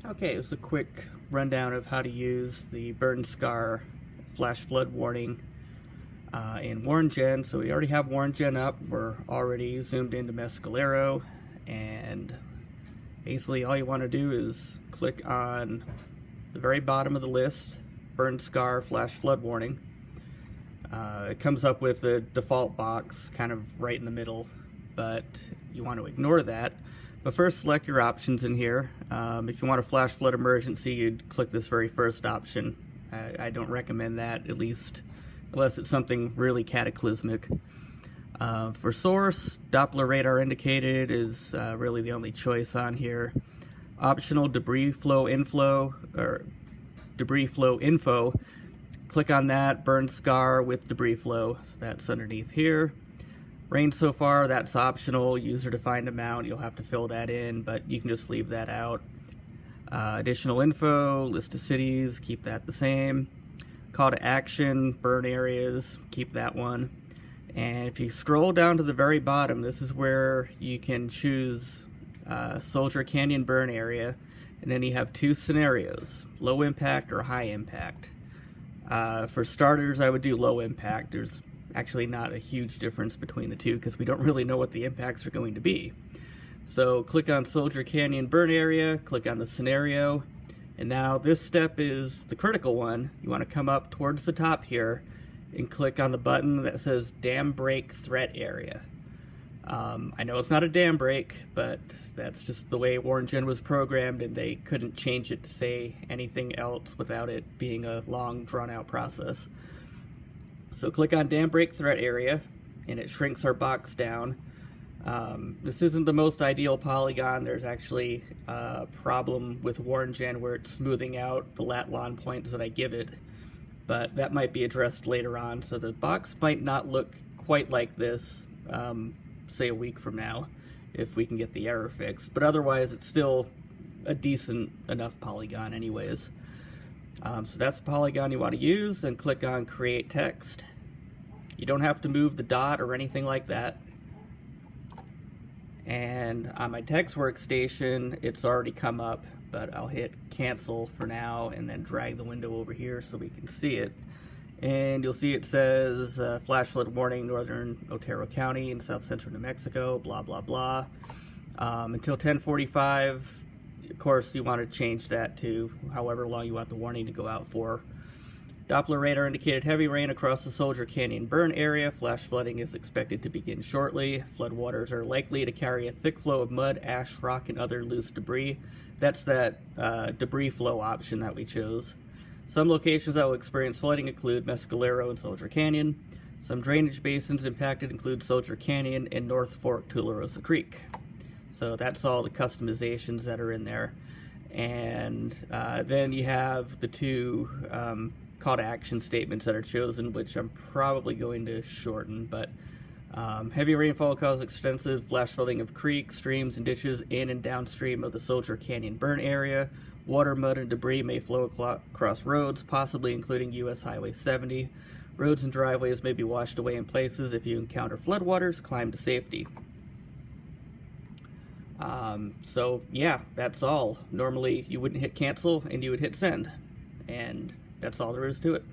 Okay, it was a quick rundown of how to use the burn scar flash flood warning in WarnGen. So we already have WarnGen up. We're already zoomed into Mescalero, and basically all you want to do is click on the very bottom of the list, burn scar flash flood warning. It comes up with a default box kind of right in the middle, but you want to ignore that. But first, select your options in here. If you want a flash flood emergency, you'd click this very first option. I don't recommend that, at least unless it's something really cataclysmic. For source, Doppler radar indicated is really the only choice on here. Optional debris flow info, click on that, burn scar with debris flow, so that's underneath here. Rain so far, that's optional, user-defined amount, you'll have to fill that in, but you can just leave that out. Additional info, list of cities, keep that the same. Call to action, burn areas, keep that one. And if you scroll down to the very bottom, this is where you can choose Soldier Canyon burn area, and then you have two scenarios, low impact or high impact. For starters, I would do low impact. There's actually not a huge difference between the two because we don't really know what the impacts are going to be. So click on Soldier Canyon burn area, click on the scenario, and now this step is the critical one. You want to come up towards the top here and click on the button that says dam break threat area. I know it's not a dam break, but that's just the way WarnGen was programmed, and they couldn't change it to say anything else without it being a long, drawn-out process. So click on dam break threat area, and it shrinks our box down. This isn't the most ideal polygon. There's actually a problem with WarnGen where it's smoothing out the lat-lon points that I give it, but that might be addressed later on. So the box might not look quite like this, say a week from now, if we can get the error fixed, but otherwise it's still a decent enough polygon anyways. So that's the polygon you want to use, and click on create text. You don't have to move the dot or anything like that. And on my text workstation, it's already come up, but I'll hit cancel for now and then drag the window over here so we can see it. And you'll see it says flash flood warning, northern Otero County in south central New Mexico, blah blah blah. Until 10:45, of course you want to change that to however long you want the warning to go out for. Doppler radar indicated heavy rain across the Soldier Canyon burn area. Flash flooding is expected to begin shortly. Floodwaters are likely to carry a thick flow of mud, ash, rock, and other loose debris. That's that debris flow option that we chose. Some locations that will experience flooding include Mescalero and Soldier Canyon. Some drainage basins impacted include Soldier Canyon and North Fork Tularosa Creek. So that's all the customizations that are in there. And then you have the two call to action statements that are chosen, which I'm probably going to shorten, but heavy rainfall causes extensive flash flooding of creeks, streams, and ditches in and downstream of the Soldier Canyon burn area. Water, mud, and debris may flow across roads, possibly including US Highway 70. Roads and driveways may be washed away in places. If you encounter floodwaters, climb to safety. So yeah, that's all. Normally you wouldn't hit cancel and you would hit send, and that's all there is to it.